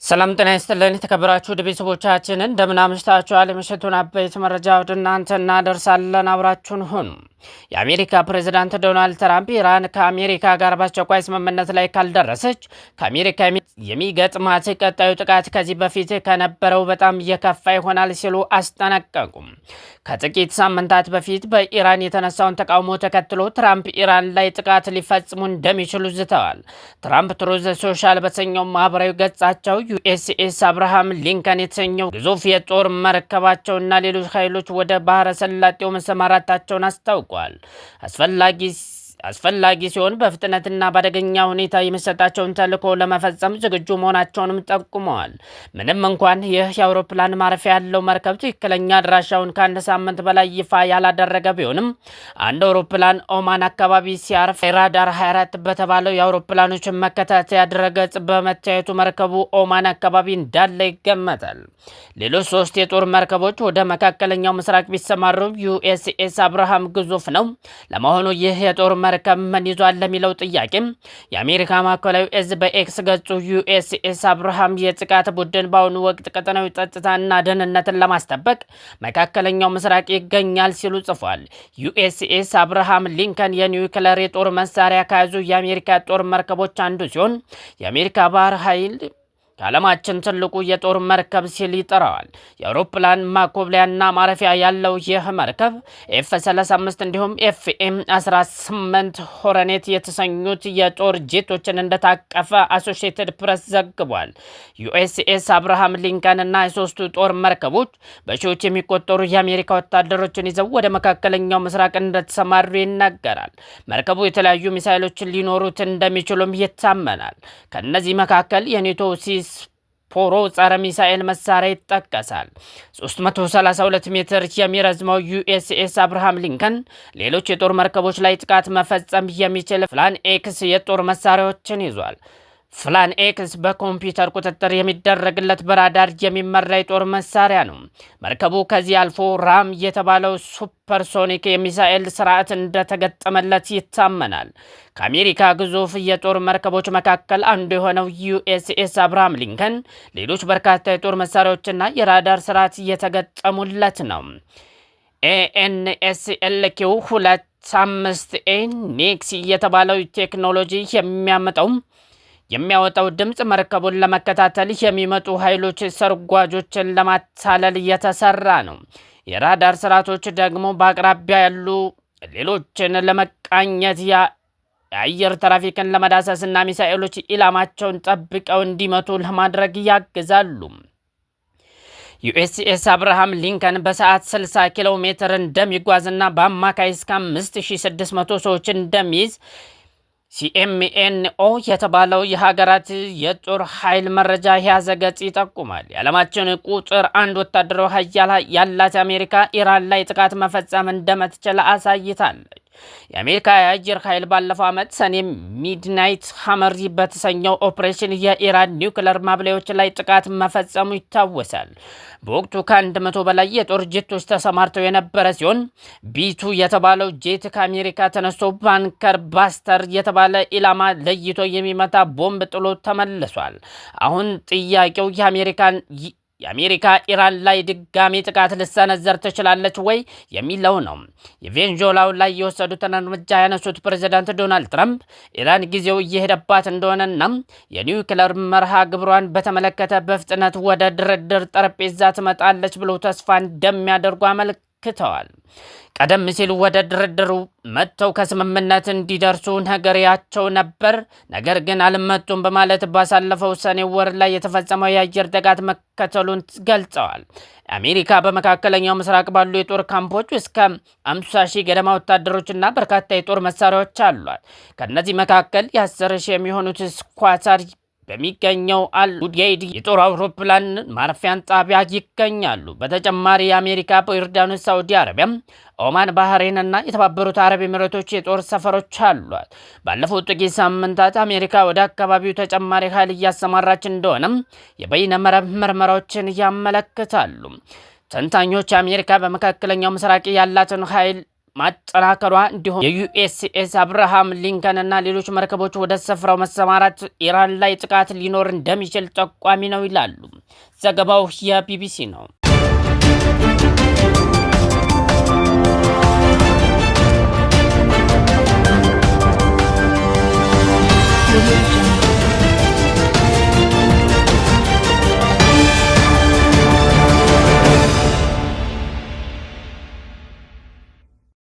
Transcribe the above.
ሰላም ጤና ይስጥልን የተከበራችሁ ቤተሰቦቻችን እንደምን አምሽታችኋል? የምሽቱን አበይት መረጃ ወደ እናንተ እናደርሳለን። አብራችሁን ሁኑ። የአሜሪካ ፕሬዝዳንት ዶናልድ ትራምፕ ኢራን ከአሜሪካ ጋር በአስቸኳይ ስምምነት ላይ ካልደረሰች ከአሜሪካ የሚገጥማት ቀጣዩ ጥቃት ከዚህ በፊት ከነበረው በጣም የከፋ ይሆናል ሲሉ አስጠነቀቁም። ከጥቂት ሳምንታት በፊት በኢራን የተነሳውን ተቃውሞ ተከትሎ ትራምፕ ኢራን ላይ ጥቃት ሊፈጽሙ እንደሚችሉ ዝተዋል። ትራምፕ ትሩዝ ሶሻል በተሰኘው ማህበራዊ ገጻቸው ዩኤስኤስ አብርሃም ሊንከን የተሰኘው ግዙፍ የጦር መርከባቸውና ሌሎች ኃይሎች ወደ ባህረ ሰላጤው መሰማራታቸውን አስታውቋል። አስፈላጊ ሲሆን በፍጥነትና በአደገኛ ሁኔታ የሚሰጣቸውን ተልዕኮ ለመፈጸም ዝግጁ መሆናቸውንም ጠቁመዋል። ምንም እንኳን ይህ የአውሮፕላን ማረፊያ ያለው መርከብ ትክክለኛ አድራሻውን ከአንድ ሳምንት በላይ ይፋ ያላደረገ ቢሆንም አንድ አውሮፕላን ኦማን አካባቢ ሲያርፍ ራዳር 24 በተባለው የአውሮፕላኖች መከታተያ ድረገጽ በመታየቱ መርከቡ ኦማን አካባቢ እንዳለ ይገመታል። ሌሎች 3 የጦር መርከቦች ወደ መካከለኛው ምስራቅ ቢሰማሩ ዩኤስኤስ አብርሃም ግዙፍ ነው። ለመሆኑ ይህ የጦር መርከብ ምን ይዟል ለሚለው ጥያቄም የአሜሪካ ማዕከላዊ እዝ በኤክስ ገጹ ዩኤስኤስ አብርሃም የጥቃት ቡድን በአሁኑ ወቅት ቀጠናዊ ጸጥታና ደህንነትን ለማስጠበቅ መካከለኛው ምስራቅ ይገኛል ሲሉ ጽፏል። ዩኤስኤስ አብርሃም ሊንከን የኒውክለር የጦር መሳሪያ ከያዙ የአሜሪካ ጦር መርከቦች አንዱ ሲሆን የአሜሪካ ባህር ኃይል ከዓለማችን ትልቁ የጦር መርከብ ሲል ይጠራዋል። የአውሮፕላን ማኮብለያና ማረፊያ ያለው ይህ መርከብ ኤፍ-35 እንዲሁም ኤፍኤም-18 ሆረኔት የተሰኙት የጦር ጄቶችን እንደታቀፈ አሶሺየትድ ፕሬስ ዘግቧል። ዩኤስኤስ አብርሃም ሊንከን እና የሶስቱ ጦር መርከቦች በሺዎች የሚቆጠሩ የአሜሪካ ወታደሮችን ይዘው ወደ መካከለኛው ምስራቅ እንደተሰማሩ ይነገራል። መርከቡ የተለያዩ ሚሳይሎችን ሊኖሩት እንደሚችሉም ይታመናል። ከነዚህ መካከል የኔቶ ፖሮ ጸረ ሚሳኤል መሳሪያ ይጠቀሳል። 332 ሜትር የሚረዝመው ዩኤስኤስ አብርሃም ሊንከን ሌሎች የጦር መርከቦች ላይ ጥቃት መፈጸም የሚችል ፍላን ኤክስ የጦር መሳሪያዎችን ይዟል። ፍላን ኤክስ በኮምፒውተር ቁጥጥር የሚደረግለት በራዳር የሚመራ የጦር መሳሪያ ነው። መርከቡ ከዚህ አልፎ ራም የተባለው ሱፐርሶኒክ የሚሳኤል ስርዓት እንደተገጠመለት ይታመናል። ከአሜሪካ ግዙፍ የጦር መርከቦች መካከል አንዱ የሆነው ዩኤስኤስ አብርሃም ሊንከን ሌሎች በርካታ የጦር መሳሪያዎችና የራዳር ስርዓት እየተገጠሙለት ነው። ኤኤንኤስኤልኪው 25ኤ ኔክስ የተባለው ቴክኖሎጂ የሚያወጣው ድምፅ መርከቡን ለመከታተል የሚመጡ ኃይሎች ሰርጓጆችን ለማታለል እየተሰራ ነው። የራዳር ስርዓቶች ደግሞ በአቅራቢያ ያሉ ሌሎችን ለመቃኘት የአየር ትራፊክን ለመዳሰስና ሚሳኤሎች ኢላማቸውን ጠብቀው እንዲመቱ ለማድረግ ያግዛሉ። ዩኤስኤስ አብርሃም ሊንከን በሰዓት 60 ኪሎ ሜትር እንደሚጓዝና በአማካይ እስከ 5600 ሰዎች እንደሚይዝ ሲኤምኤንኦ የተባለው የሀገራት የጦር ኃይል መረጃ የያዘ ገጽ ይጠቁማል። የዓለማችን ቁጥር 1 ወታደራዊ ኃያል ያላት አሜሪካ ኢራን ላይ ጥቃት መፈጸም እንደምትችል አሳይታለች። የአሜሪካ የአየር ኃይል ባለፈው ዓመት ሰኔ ሚድናይት ሐመር በተሰኘው ኦፕሬሽን የኢራን ኒውክለር ማብለያዎች ላይ ጥቃት መፈጸሙ ይታወሳል። በወቅቱ ከ100 በላይ የጦር ጄቶች ተሰማርተው የነበረ ሲሆን ቢቱ የተባለው ጄት ከአሜሪካ ተነስቶ ባንከር ባስተር የተባለ ኢላማ ለይቶ የሚመታ ቦምብ ጥሎ ተመልሷል። አሁን ጥያቄው የአሜሪካ ኢራን ላይ ድጋሚ ጥቃት ልሰነዘር ትችላለች ወይ የሚለው ነው። የቬንዙዌላው ላይ የወሰዱትን እርምጃ ያነሱት ፕሬዝዳንት ዶናልድ ትራምፕ ኢራን ጊዜው እየሄደባት እንደሆነና የኒውክለር መርሃ ግብሯን በተመለከተ በፍጥነት ወደ ድርድር ጠረጴዛ ትመጣለች ብሎ ተስፋ እንደሚያደርጉ አመልክተዋል። ቀደም ሲል ወደ ድርድሩ መጥተው ከስምምነት እንዲደርሱ ነገርያቸው ነበር፣ ነገር ግን አልመጡም በማለት ባሳለፈው ሰኔ ወር ላይ የተፈጸመው የአየር ጥቃት መከተሉን ገልጸዋል። አሜሪካ በመካከለኛው ምስራቅ ባሉ የጦር ካምፖች እስከ 50,000 ገደማ ወታደሮችና በርካታ የጦር መሳሪያዎች አሏት። ከነዚህ መካከል የ10,000 የሚሆኑት ስኳታር በሚገኘው አል-ኡዴይድ የጦር አውሮፕላን ማረፊያን ጣቢያ ይገኛሉ። በተጨማሪ የአሜሪካ በዮርዳኖስ፣ ሳዑዲ አረቢያ፣ ኦማን፣ ባህሬን እና የተባበሩት አረብ ኤሚሬቶች የጦር ሰፈሮች አሏት። ባለፉት ጥቂት ሳምንታት አሜሪካ ወደ አካባቢው ተጨማሪ ኃይል እያሰማራች እንደሆነም የበይነ መረብ ምርመራዎችን ያመለክታሉ። ተንታኞች አሜሪካ በመካከለኛው ምስራቅ ያላትን ኃይል ማጠናከሯ እንዲሁም የዩኤስኤስ አብርሃም ሊንከን እና ሌሎች መርከቦች ወደ ስፍራው መሰማራት ኢራን ላይ ጥቃት ሊኖር እንደሚችል ጠቋሚ ነው ይላሉ። ዘገባው የቢቢሲ ነው።